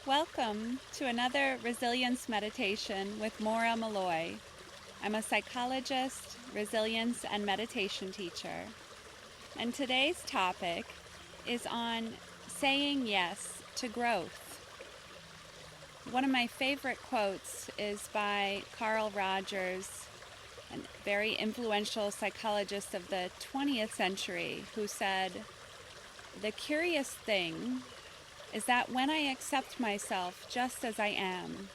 Welcome to another resilience meditation with Maura Malloy. I'm a psychologist, resilience, and meditation teacher. And today's topic is on saying yes to growth. One of my favorite quotes is by Carl Rogers, a very influential psychologist of the 20th century, who said, "The curious thing is that when I accept myself just as I am,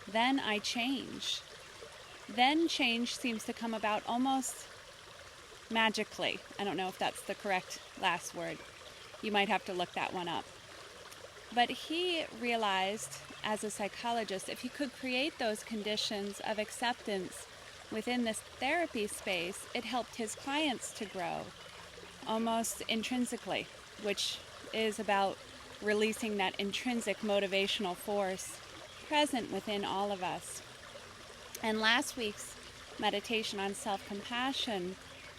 then I change. Then change seems to come about almost magically." I don't know if that's the correct last word. You might have to look that one up. But he realized, as a psychologist, if he could create those conditions of acceptance within this therapy space, it helped his clients to grow almost intrinsically, which is about releasing that intrinsic motivational force present within all of us. And last week's meditation on self-compassion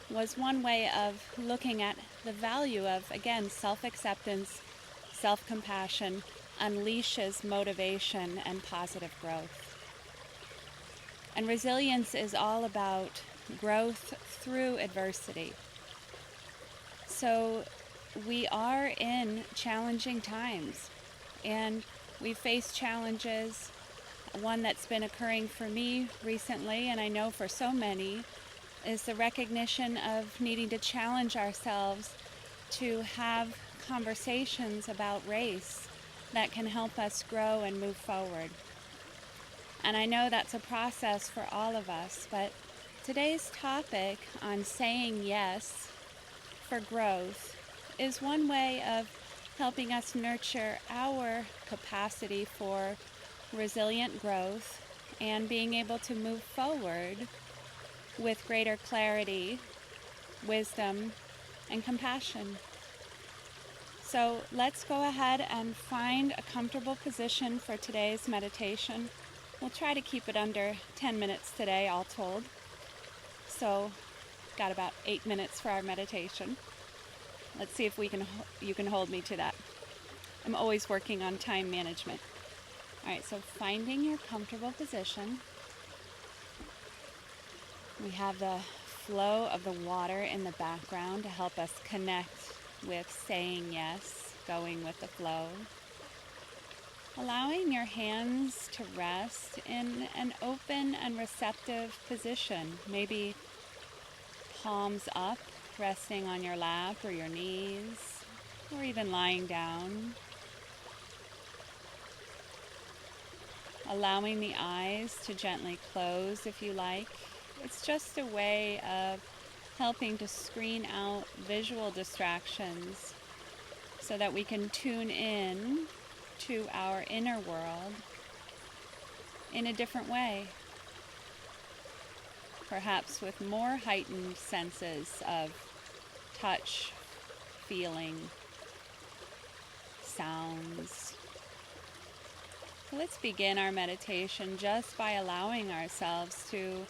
was one way of looking at the value of, again, self-acceptance, self-compassion unleashes motivation and positive growth. And resilience is all about growth through adversity. So we are in challenging times, and we face challenges. One that's been occurring for me recently, and I know for so many, is the recognition of needing to challenge ourselves to have conversations about race that can help us grow and move forward. And I know that's a process for all of us, but today's topic on saying yes for growth is one way of helping us nurture our capacity for resilient growth and being able to move forward with greater clarity, wisdom, and compassion. So let's go ahead and find a comfortable position for today's meditation. We'll try to keep it under 10 minutes today, all told. So got about 8 minutes for our meditation. Let's see if you can hold me to that. I'm always working on time management. All right, so finding your comfortable position. We have the flow of the water in the background to help us connect with saying yes, going with the flow. Allowing your hands to rest in an open and receptive position, maybe palms up, resting on your lap or your knees, or even lying down. Allowing the eyes to gently close if you like. It's just a way of helping to screen out visual distractions so that we can tune in to our inner world in a different way. Perhaps with more heightened senses of touch, feeling, sounds. So let's begin our meditation just by allowing ourselves to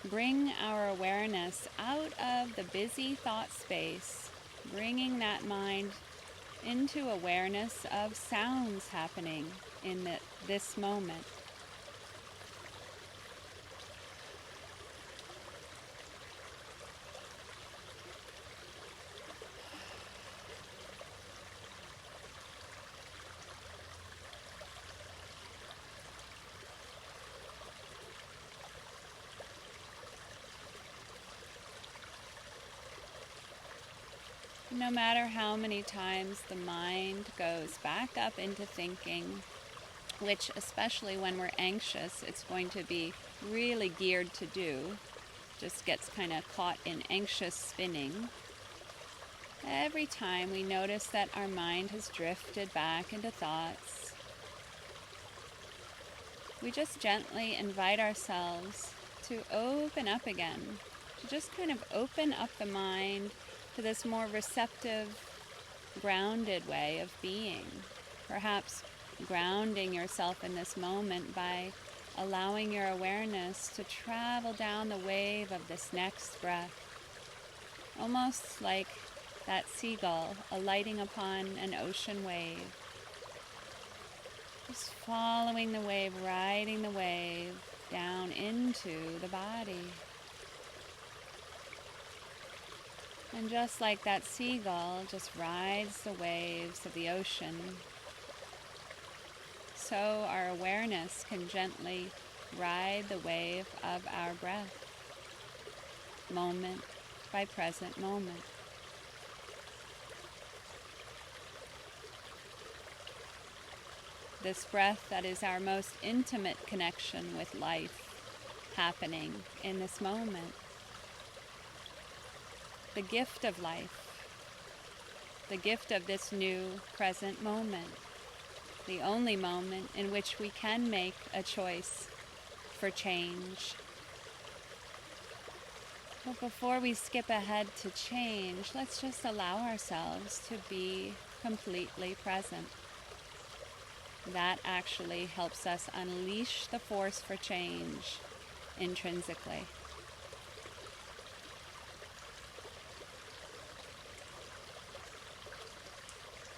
bring our awareness out of the busy thought space, bringing that mind into awareness of sounds happening in this moment. No matter how many times the mind goes back up into thinking, which especially when we're anxious, it's going to be really geared to do, just gets kind of caught in anxious spinning. Every time we notice that our mind has drifted back into thoughts, we just gently invite ourselves to open up again, to just kind of open up the mind to this more receptive, grounded way of being. Perhaps grounding yourself in this moment by allowing your awareness to travel down the wave of this next breath, almost like that seagull alighting upon an ocean wave. Just following the wave, riding the wave down into the body. And just like that seagull just rides the waves of the ocean, so our awareness can gently ride the wave of our breath, moment by present moment. This breath that is our most intimate connection with life happening in this moment. The gift of life, the gift of this new present moment, the only moment in which we can make a choice for change. But before we skip ahead to change, let's just allow ourselves to be completely present. That actually helps us unleash the force for change intrinsically.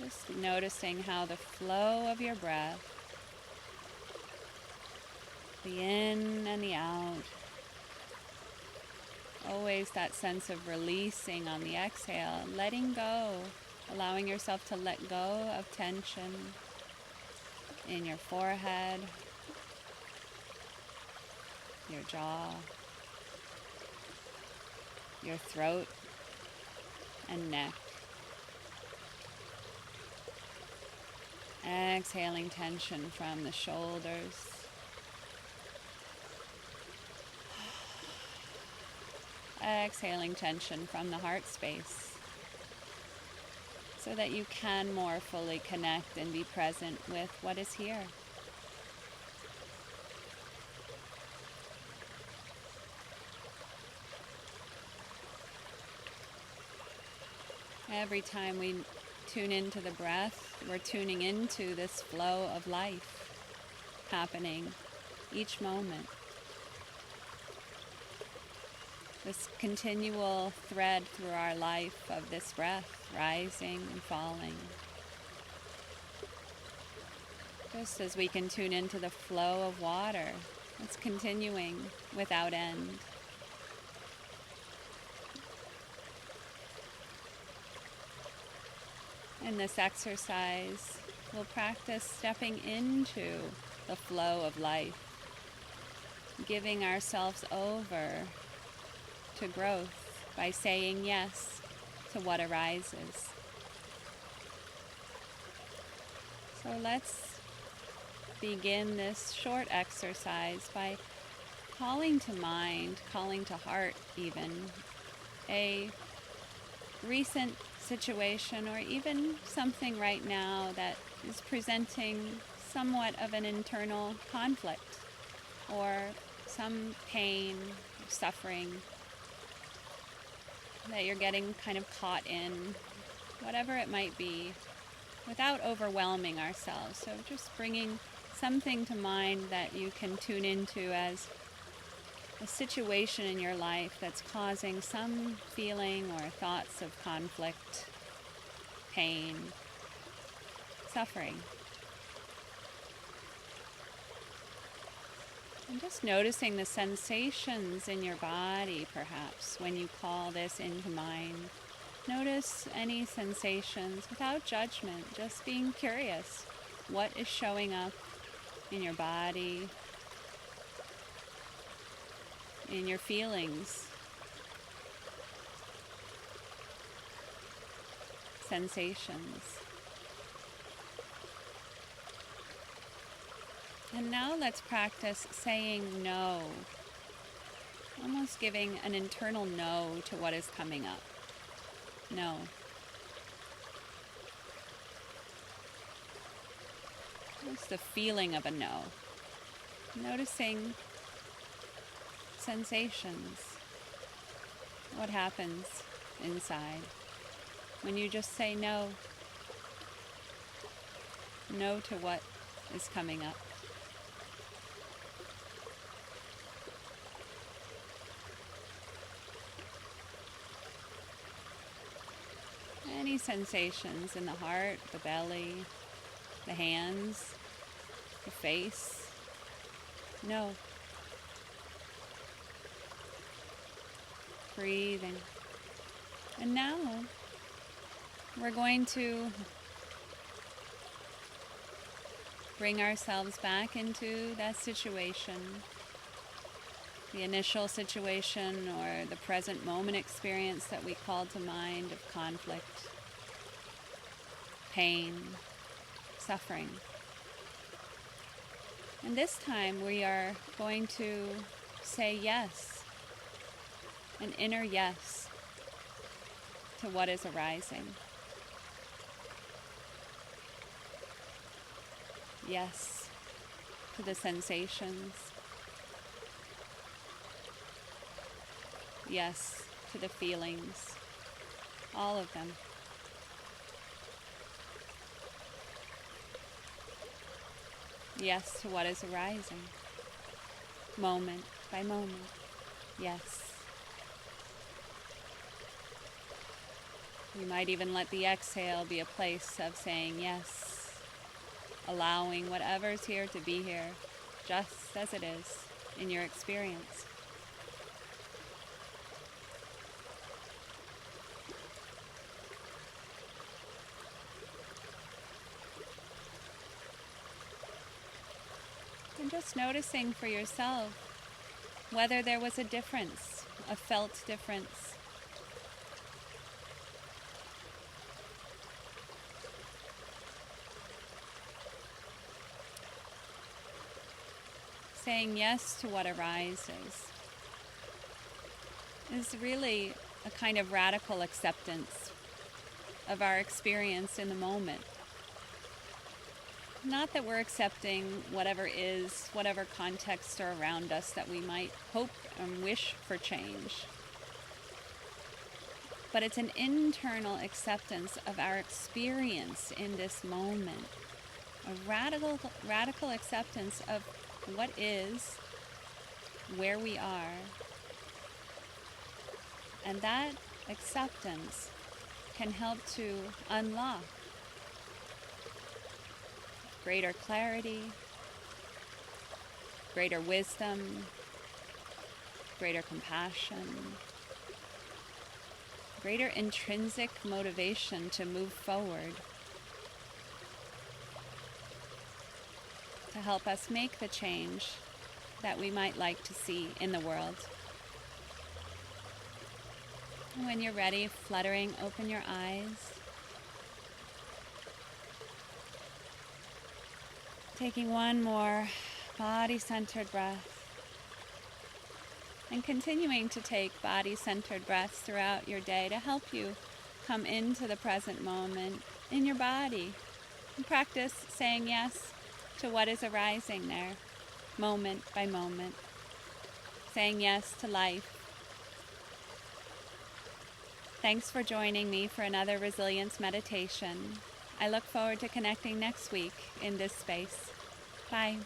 Just noticing how the flow of your breath, the in and the out, always that sense of releasing on the exhale, letting go, allowing yourself to let go of tension in your forehead, your jaw, your throat and neck. Exhaling tension from the shoulders. Exhaling tension from the heart space, so that you can more fully connect and be present with what is here. Every time we tune into the breath, we're tuning into this flow of life happening each moment. This continual thread through our life of this breath, rising and falling. Just as we can tune into the flow of water, it's continuing without end. In this exercise, we'll practice stepping into the flow of life, giving ourselves over to growth by saying yes to what arises. So let's begin this short exercise by calling to mind, calling to heart even, a recent situation or even something right now that is presenting somewhat of an internal conflict or some pain, suffering that you're getting kind of caught in, whatever it might be, without overwhelming ourselves. So just bringing something to mind that you can tune into as a situation in your life that's causing some feeling or thoughts of conflict, pain, suffering. And just noticing the sensations in your body, perhaps, when you call this into mind. Notice any sensations without judgment, just being curious. What is showing up in your body, in your feelings, sensations. And now let's practice saying no, almost giving an internal no to what is coming up. No. What's the feeling of a no? Noticing sensations. What happens inside when you just say no? No to what is coming up. Any sensations in the heart, the belly, the hands, face. No. Breathing. And now we're going to bring ourselves back into that situation, the initial situation or the present moment experience that we call to mind of conflict, pain, suffering. And this time we are going to say yes, an inner yes to what is arising. Yes to the sensations. Yes to the feelings. All of them. Yes to what is arising. Moment by moment. Yes. You might even let the exhale be a place of saying yes, allowing whatever's here to be here, just as it is in your experience. And just noticing for yourself whether there was a difference, a felt difference. Saying yes to what arises is really a kind of radical acceptance of our experience in the moment. Not that we're accepting whatever is, whatever contexts are around us that we might hope and wish for change, but it's an internal acceptance of our experience in this moment, a radical acceptance of what is, where we are. And that acceptance can help to unlock greater clarity, greater wisdom, greater compassion, greater intrinsic motivation to move forward, to help us make the change that we might like to see in the world. And when you're ready, fluttering, open your eyes. Taking one more body-centered breath. And continuing to take body-centered breaths throughout your day to help you come into the present moment in your body. And practice saying yes to what is arising there, moment by moment. Saying yes to life. Thanks for joining me for another resilience meditation. I look forward to connecting next week in this space. Bye.